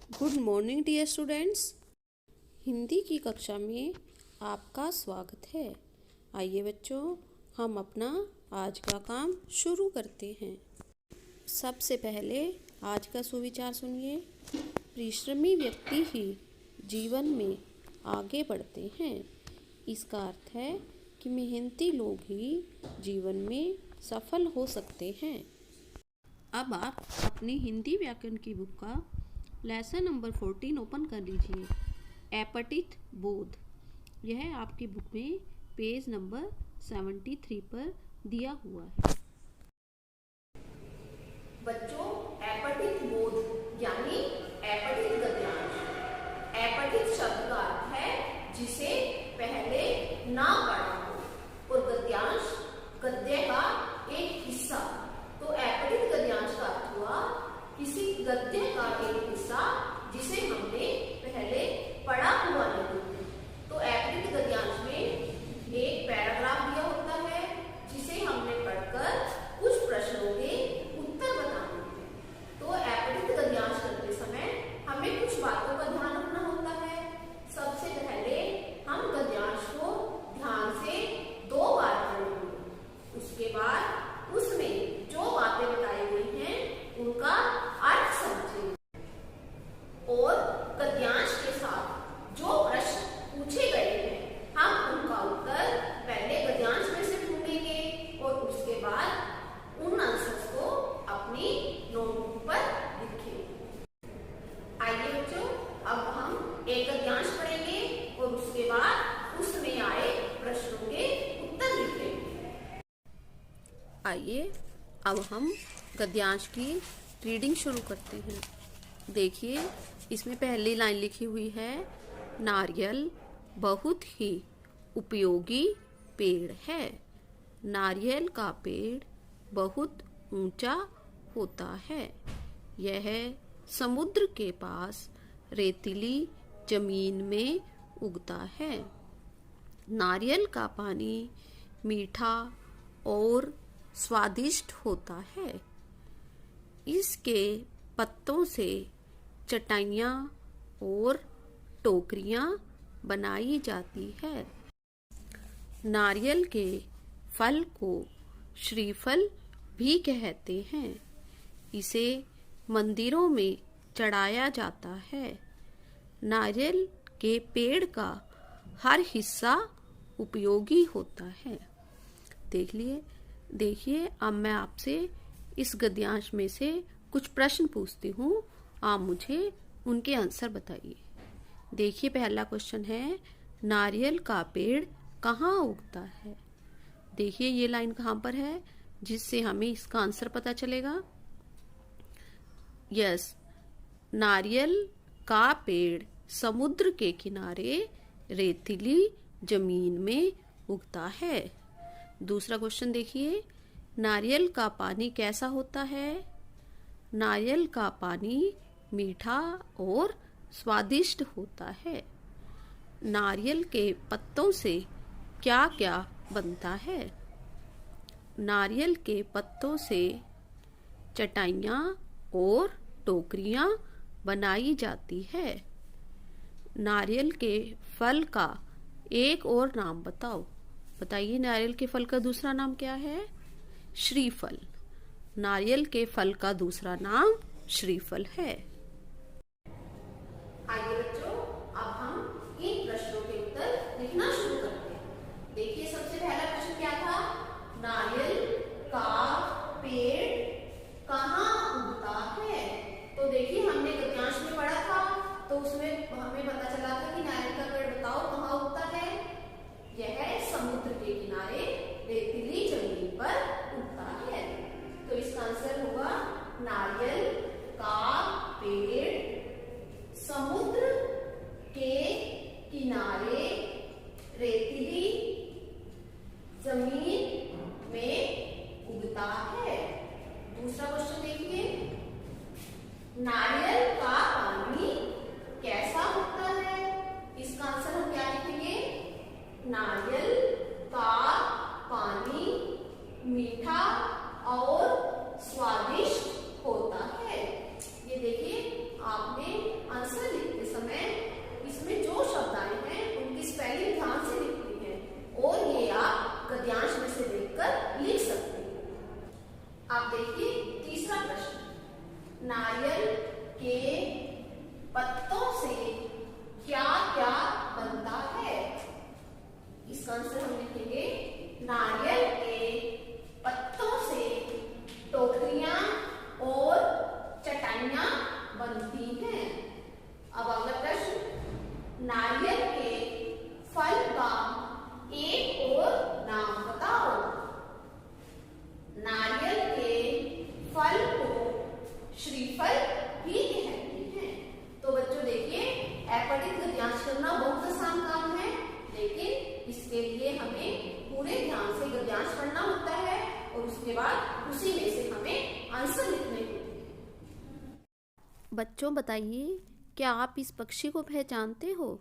Good morning dear students. Hindi की कक्षा में आपका स्वागत है। आइए बच्चों, हम अपना आज का काम शुरू करते हैं। सबसे पहले आज का सुविचार सुनिए। परिश्रमी व्यक्ति ही जीवन में आगे बढ़ते हैं। इसका अर्थ है कि मेहनती लोग ही जीवन में सफल हो सकते हैं। अब आप अपनी हिंदी व्याकरण की बुक का लेसन नंबर 14 ओपन कर लीजिए। अपठित बोध, यह आपकी बुक में पेज नंबर 73 पर दिया हुआ है। बच्चों, अपठित बोध यानी अपठित गद्यांश। अपठित शब्द का अर्थ है जिसे पहले ना पढ़ा हो, और गद्यांश गद्य का एक हिस्सा। तो अपठित गद्यांश का अर्थ हुआ किसी गद्य का एक हिस्सा जिसे हमने पहले पढ़ा हुआ नहीं है। तो अपठित गद्यांश में एक पैराग्राफ दिया होता है जिसे हमने पढ़कर कुछ प्रश्नों के उत्तर बताने हैं। तो अपठित गद्यांश करते समय हमें कुछ बातों का ध्यान रखना होता है। सबसे पहले हम गद्यांश को ध्यान से 2 बार पढ़ेंगे। उसके बाद उसमें जो बातें बताई गई हैं उनका अर्थ समझेंगे, और गद्यांश के साथ जो प्रश्न पूछे गए हैं हम उनका उत्तर पहले गद्यांश में से ढूंढेंगे और उसके बाद उन आंसर्स को अपनी नोटबुक पर लिखेंगे। आइए बच्चों, अब हम एक गद्यांश पढ़ेंगे और उसके बाद उसमें आए प्रश्नों के उत्तर लिखेंगे। आइए अब हम गद्यांश की रीडिंग शुरू करते हैं। देखिए, इसमें पहली लाइन लिखी हुई है, नारियल बहुत ही उपयोगी पेड़ है। नारियल का पेड़ बहुत ऊंचा होता है। यह समुद्र के पास रेतीली जमीन में उगता है। नारियल का पानी मीठा और स्वादिष्ट होता है। इसके पत्तों से चटाइयाँ और टोकरियाँ बनाई जाती है। नारियल के फल को श्रीफल भी कहते हैं। इसे मंदिरों में चढ़ाया जाता है। नारियल के पेड़ का हर हिस्सा उपयोगी होता है। देखिए, अब मैं आपसे इस गद्यांश में से कुछ प्रश्न पूछती हूँ, आप मुझे उनके आंसर बताइए। देखिए, पहला क्वेश्चन है, नारियल का पेड़ कहाँ उगता है? देखिए, ये लाइन कहाँ पर है जिससे हमें इसका आंसर पता चलेगा। यस, नारियल का पेड़ समुद्र के किनारे रेतीली जमीन में उगता है। दूसरा क्वेश्चन देखिए, नारियल का पानी कैसा होता है? नारियल का पानी मीठा और स्वादिष्ट होता है। नारियल के पत्तों से क्या क्या बनता है? नारियल के पत्तों से चटाइयाँ और टोकरियाँ बनाई जाती है। नारियल के फल का एक और नाम बताओ। बताइए, नारियल के फल का दूसरा नाम क्या है? श्रीफल। नारियल के फल का दूसरा नाम श्रीफल है। आइए बच्चों, अब हम इन प्रश्नों के उत्तर लिखना शुरू करते हैं। देखिए, सबसे पहला प्रश्न क्या था? नारियल का पेड़ कहाँ उगता है? तो देखिए, हमने गद्यांश में पढ़ा था तो उसमें हमें पता चला था कि नारियल का पेड़ बताओ कहाँ उगता है। यह समुद्र के किनारे रेतीली जमीन पर उगता है। तो इसका आंसर होगा नारियल का पेड़ समुद्र के किनारे रेतीली जमीन में उगता है। दूसरा क्वेश्चन देखिए, नारियल का पानी कैसा अपठित गद्यांश करना बहुत आसान काम है, लेकिन इसके लिए हमें पूरे ध्यान से गद्यांश पढ़ना होता है और उसके बाद उसी में से हमें आंसर लिखने होते हैं। बच्चों बताइए, क्या आप इस पक्षी को पहचानते हो?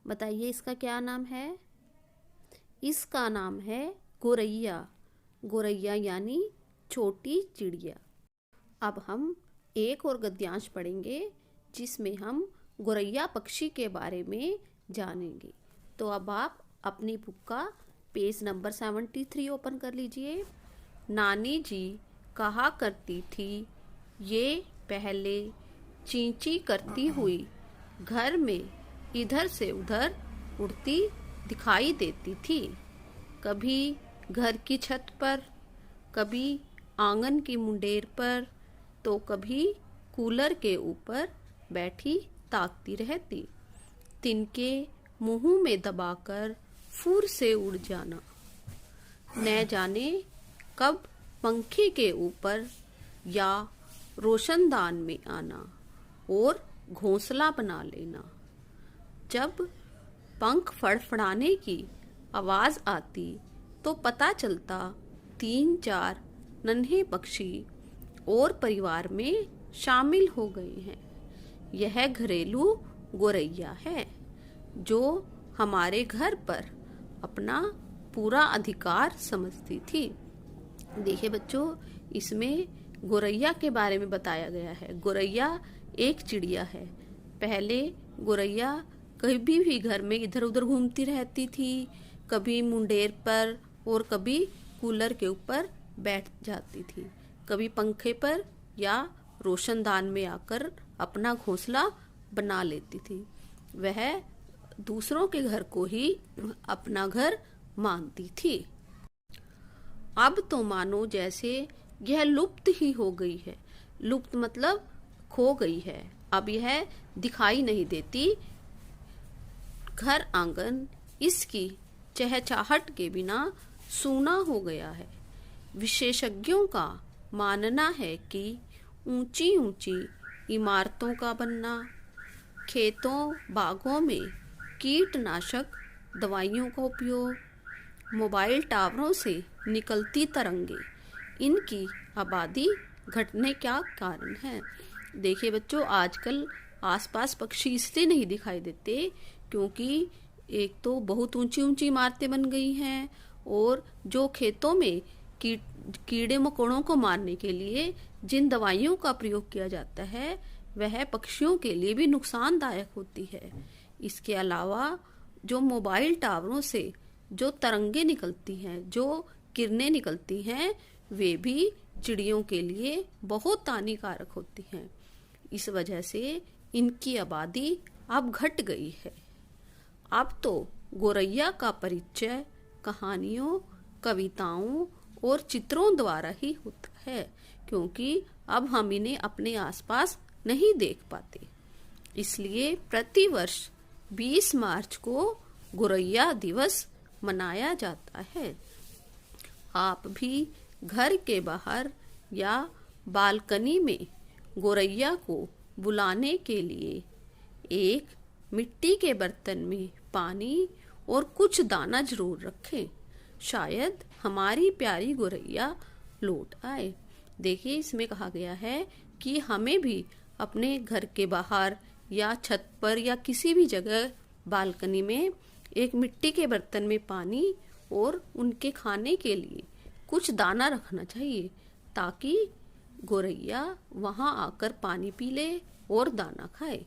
बताइए इसका क्या नाम है? इसका नाम है गोरैया। गोरैया यानी छोटी चिड़िया। अब हम एक और गद्यांश पढ़ेंगे जिसमें हम गोरैया पक्षी के बारे में जानेंगे। तो अब आप अपनी बुक का पेज नंबर 73 ओपन कर लीजिए। नानी जी कहा करती थी, ये पहले चींची करती हुई घर में इधर से उधर उड़ती दिखाई देती थी। कभी घर की छत पर, कभी आंगन की मुंडेर पर, तो कभी कूलर के ऊपर बैठी ताकती रहती। तिनके मुंह में दबाकर फूर से उड़ जाना, न जाने कब पंखे के ऊपर या रोशनदान में आना और घोंसला बना लेना। जब पंख फड़फड़ाने की आवाज आती तो पता चलता 3-4 नन्हे पक्षी और परिवार में शामिल हो गए हैं। यह घरेलू गोरैया है जो हमारे घर पर अपना पूरा अधिकार समझती थी। देखिए बच्चों, इसमें गोरैया के बारे में बताया गया है। गोरैया एक चिड़िया है। पहले गोरैया कभी भी घर में इधर उधर घूमती रहती थी, कभी मुंडेर पर और कभी कूलर के ऊपर बैठ जाती थी, कभी पंखे पर या रोशनदान में आकर अपना घोंसला बना लेती थी। वह दूसरों के घर को ही अपना घर मानती थी। अब तो मानो जैसे यह लुप्त ही हो गई है। लुप्त मतलब खो गई है। अब यह दिखाई नहीं देती। घर आंगन इसकी चहचहाट के बिना सूना हो गया है। विशेषज्ञों का मानना है कि ऊंची ऊंची इमारतों का बनना, खेतों बागों में कीटनाशक दवाइयों का उपयोग, मोबाइल टावरों से निकलती तरंगे, इनकी आबादी घटने का कारण है। देखिए बच्चों, आजकल आसपास पक्षी इसलिए नहीं दिखाई देते क्योंकि एक तो बहुत ऊंची ऊंची इमारतें बन गई हैं और जो खेतों में कीड़े मकोड़ों को मारने के लिए जिन दवाइयों का प्रयोग किया जाता है वह पक्षियों के लिए भी नुकसानदायक होती है। इसके अलावा जो मोबाइल टावरों से जो तरंगे निकलती हैं, जो किरणें निकलती हैं, वे भी चिड़ियों के लिए बहुत हानिकारक होती हैं। इस वजह से इनकी आबादी अब घट गई है। अब तो गोरैया का परिचय कहानियों, कविताओं और चित्रों द्वारा ही होता है क्योंकि अब हम इन्हें अपने आसपास नहीं देख पाते। इसलिए प्रतिवर्ष 20 मार्च को गोरैया दिवस मनाया जाता है। आप भी घर के बाहर या बालकनी में गोरैया को बुलाने के लिए एक मिट्टी के बर्तन में पानी और कुछ दाना जरूर रखें। शायद हमारी प्यारी गोरैया लौट आए। देखिए, इसमें कहा गया है कि हमें भी अपने घर के बाहर या छत पर या किसी भी जगह बालकनी में एक मिट्टी के बर्तन में पानी और उनके खाने के लिए कुछ दाना रखना चाहिए ताकि गोरैया वहां आकर पानी पी ले और दाना खाए।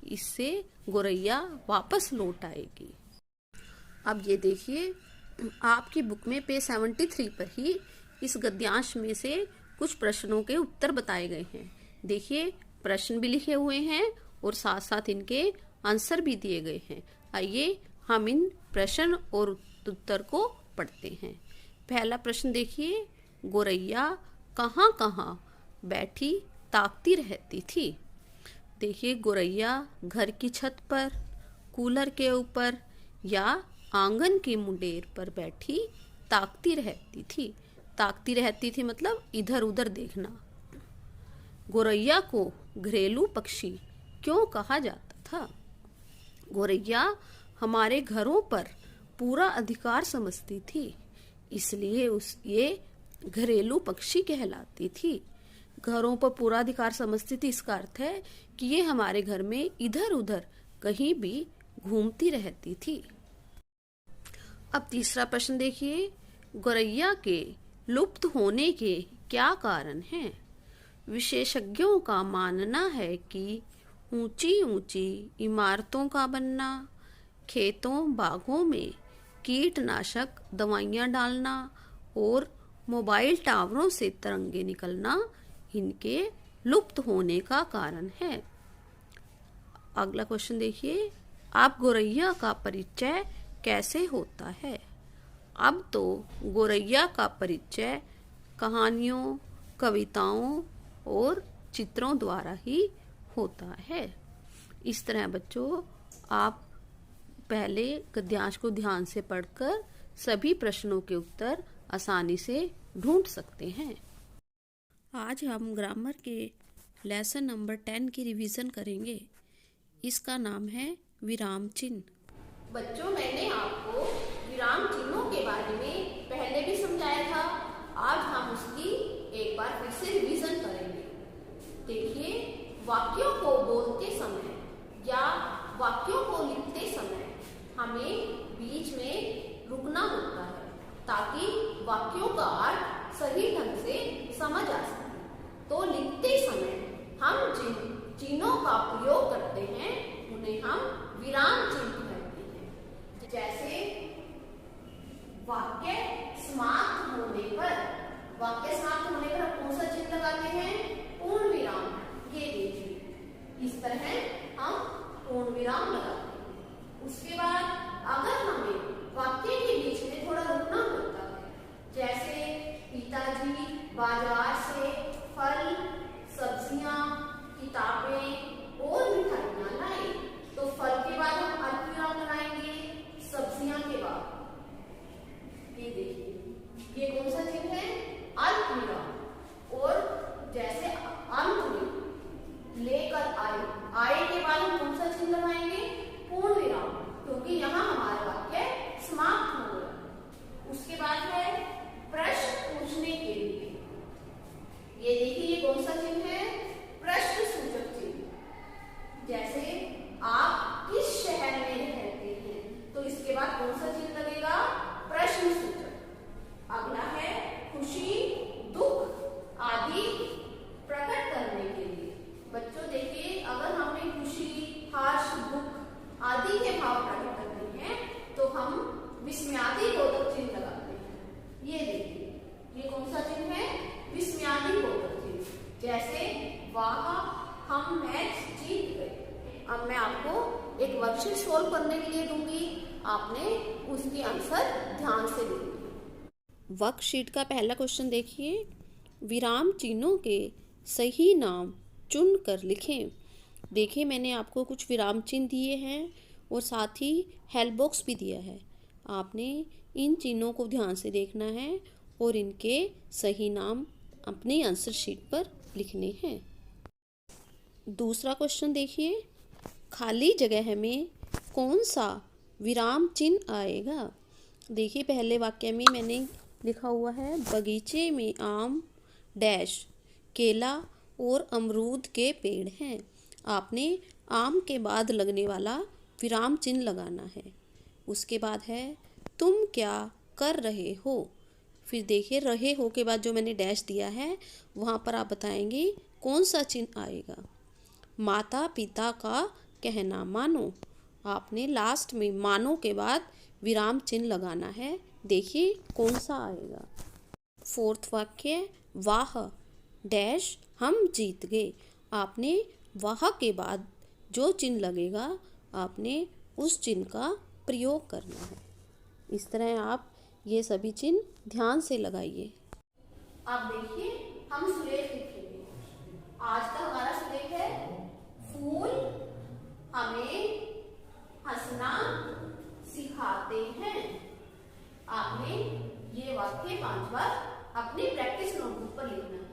इससे गोरैया वापस लौट आएगी। अब ये देखिए, आपकी बुक में पेज 73 पर ही इस गद्यांश में से कुछ प्रश्नों के उत्तर बताए गए हैं। देखिए, प्रश्न भी लिखे हुए हैं और साथ साथ इनके आंसर भी दिए गए हैं। आइए हम इन प्रश्न और उत्तर को पढ़ते हैं। पहला प्रश्न देखिए, गोरैया कहाँ कहाँ बैठी ताकती रहती थी? देखिए, गोरैया घर की छत पर, कूलर के ऊपर या आंगन की मुंडेर पर बैठी ताकती रहती थी। ताकती रहती थी मतलब इधर उधर देखना। गोरैया को घरेलू पक्षी क्यों कहा जाता था? गोरैया हमारे घरों पर पूरा अधिकार समझती थी, इसलिए ये घरेलू पक्षी कहलाती थी। घरों पर पूरा अधिकार समझती थी, इसका अर्थ है कि ये हमारे घर में इधर उधर कहीं भी घूमती रहती थी। अब तीसरा प्रश्न देखिए, गोरैया के लुप्त होने के क्या कारण हैं? विशेषज्ञों का मानना है कि ऊंची ऊंची इमारतों का बनना, खेतों बागों में कीटनाशक दवाइयां डालना और मोबाइल टावरों से तरंगे निकलना इनके लुप्त होने का कारण है। अगला क्वेश्चन देखिए, आप गोरैया का परिचय कैसे होता है? अब तो गोरैया का परिचय कहानियों, कविताओं और चित्रों द्वारा ही होता है। इस तरह बच्चों, आप पहले गद्यांश को ध्यान से पढ़कर सभी प्रश्नों के उत्तर आसानी से ढूंढ सकते हैं। आज हम ग्रामर के लेसन नंबर 10 की रिवीजन करेंगे। इसका नाम है विराम चिन्ह। बच्चों, मैंने आपको विराम चिन्हों के बारे में पहले भी समझाया था। आज हम उसकी एक बार फिर से रिवीजन करेंगे। देखिए, वाक्यों को बोलते समय या वाक्यों को लिखते समय हमें बीच में रुकना होता है ताकि वाक्यों का अर्थ सही ढंग से समझ आ सके। तो लिखते समय हम जिन चिन्हों का प्रयोग करते हैं उन्हें हम विराम चिन्ह कहते हैं। जैसे वाक्य समाप्त होने पर हम कौन सा चिन्ह लगाते हैं? पूर्ण विराम। ये देखिए, इस तरह हम पूर्ण विराम लगाते हैं। उसके बाद अगर हमें वाक्य के बीच में थोड़ा रुकना होता है, जैसे पिताजी बाजार से फल, सब्जियां, किताबें और मिठाइयां लाए, तो फल के बाद हम अल्पविराम लगाएंगे, सब्जियां के बाद। ये देखिए, ये कौन सा चिन्ह है? अल्पविराम। और जैसे अंत में लेकर आए के बाद हम कौन सा चिन्ह लगाएंगे? पूर्ण विराम, क्योंकि यहाँ हमारा वाक्य समाप्त हो गया। उसके बाद है प्रश्न पूछने के लिए। ये देखिए, ये कौन सा चिन्ह है? प्रश्न सूचक चिन्ह। जैसे आप किस शहर में रहते हैं, तो इसके बाद कौन सा चिन्ह लगेगा? प्रश्न सूचक। अगला है खुशी, दुख आदि प्रकट करने के लिए। बच्चों देखिए, अगर हमें खुशी, हर्ष, दुख आदि के भाव प्रकट करते हैं तो हम विस्मयादि बोधक चिन्ह लगाते हैं। ये देखिए, ये कौन सा चिन्ह है? विस्मयादि बोधक चिन्ह। जैसे वाह, हम मैच जीत गए। अब मैं आपको एक वर्कशीट सोल्व करने के लिए दूंगी, आपने उसके आंसर ध्यान से लिखना। वर्कशीट का पहला क्वेश्चन देखिए, विराम चिन्हों के सही नाम चुन कर लिखें। देखिए, मैंने आपको कुछ विराम चिन्ह दिए हैं और साथ ही हेल्प बॉक्स भी दिया है। आपने इन चिन्हों को ध्यान से देखना है और इनके सही नाम अपनी आंसर शीट पर लिखने हैं। दूसरा क्वेश्चन देखिए, खाली जगह में कौन सा विराम चिन्ह आएगा? देखिए, पहले वाक्य में मैंने लिखा हुआ है बगीचे में आम डैश केला और अमरूद के पेड़ हैं। आपने आम के बाद लगने वाला विराम चिन्ह लगाना है। उसके बाद है तुम क्या कर रहे हो। फिर देखिए, रहे हो के बाद जो मैंने डैश दिया है वहाँ पर आप बताएंगे कौन सा चिन्ह आएगा। माता पिता का कहना मानो। आपने लास्ट में मानो के बाद विराम चिन्ह लगाना है। देखिए कौन सा आएगा। फोर्थ वाक्य, वाह डैश हम जीत गए। आपने वाह के बाद जो चिन्ह लगेगा आपने उस चिन्ह का प्रयोग करना है। इस तरह आप ये सभी चिन्ह ध्यान से लगाइए। अब देखिए, हम सुलेख लिखेंगे। आज का हमारा सुलेख है फूल हमें हंसना सिखाते हैं। आपने ये वाक्य 5 बार अपनी प्रैक्टिस नोटबुक पर लिखना है।